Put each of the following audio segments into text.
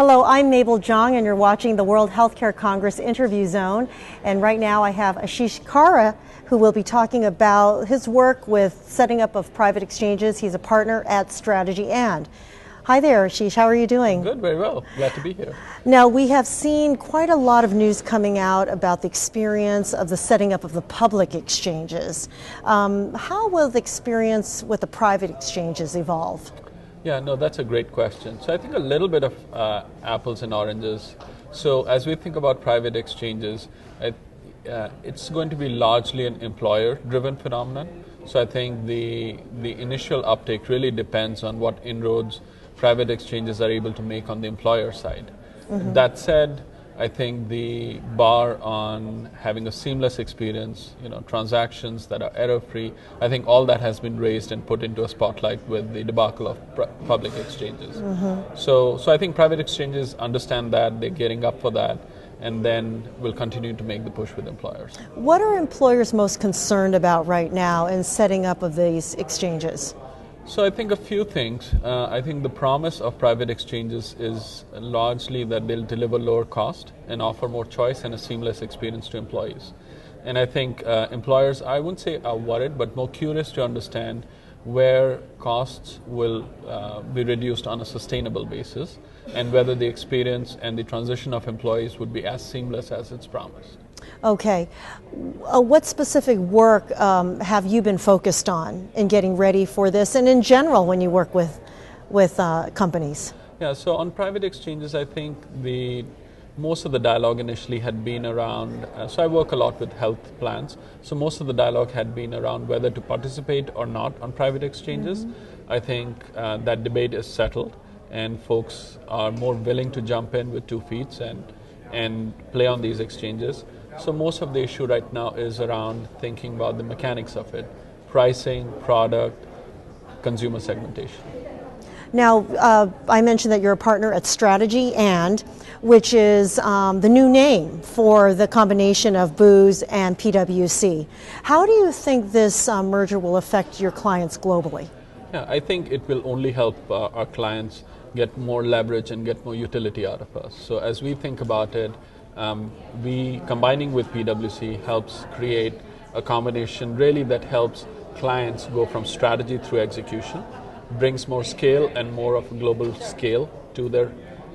Hello, I'm Mabel Jong, and you're watching the World Healthcare Congress Interview Zone. And right now I have Ashish Kaura, who will be talking about his work with setting up of private exchanges. He's a partner at Strategy and. Hi there, Ashish. How are you doing? Good, very well. Glad to be here. Now, we have seen quite a lot of news coming out about the experience of the setting up of the public exchanges. How will the experience with the private exchanges evolve? Yeah, no, that's a great question. So I think a little bit of apples and oranges. So as we think about private exchanges, it's going to be largely an employer-driven phenomenon. So I think the initial uptake really depends on what inroads private exchanges are able to make on the employer side. Mm-hmm. That said, I think the bar on having a seamless experience, transactions that are error-free, I think all that has been raised and put into a spotlight with the debacle of public exchanges. Mm-hmm. So I think private exchanges understand that, they're gearing up for that, and then we'll continue to make the push with employers. What are employers most concerned about right now in setting up of these exchanges? So I think a few things. I think the promise of private exchanges is largely that they'll deliver lower cost and offer more choice and a seamless experience to employees. And I think employers, I wouldn't say are worried, but more curious to understand where costs will be reduced on a sustainable basis and whether the experience and the transition of employees would be as seamless as it's promised. Okay. What specific work have you been focused on in getting ready for this, and in general when you work with companies? Yeah, so on private exchanges, I think most of the dialogue initially had been around, so I work a lot with health plans, so most of the dialogue had been around whether to participate or not on private exchanges. Mm-hmm. I think that debate is settled, and folks are more willing to jump in with 2 feet and play on these exchanges. So most of the issue right now is around thinking about the mechanics of it: pricing, product, consumer segmentation. Now, I mentioned that you're a partner at Strategy and, which is the new name for the combination of Booz and PwC. How do you think this merger will affect your clients globally? Yeah, I think it will only help our clients get more leverage and get more utility out of us. So as we think about it, we combining with PwC helps create a combination really that helps clients go from strategy through execution, brings more scale and more of a global scale to their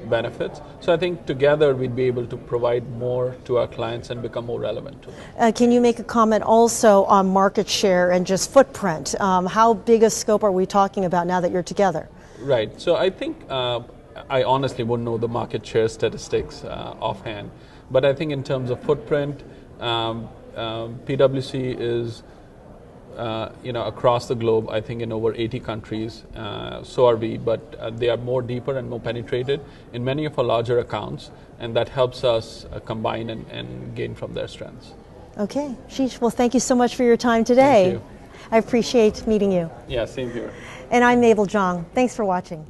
benefits. So I think together we'd be able to provide more to our clients and become more relevant to them. Can you make a comment also on market share and just footprint? How big a scope are we talking about now that you're together? Right. So I think I honestly wouldn't know the market share statistics offhand, but I think in terms of footprint, PwC is across the globe, I think in over 80 countries, so are we, but they are more deeper and more penetrated in many of our larger accounts, and that helps us combine and gain from their strengths. Okay. Ashish, well, thank you so much for your time today. Thank you. I appreciate meeting you. Yeah, same here. And I'm Mabel Jong. Thanks for watching.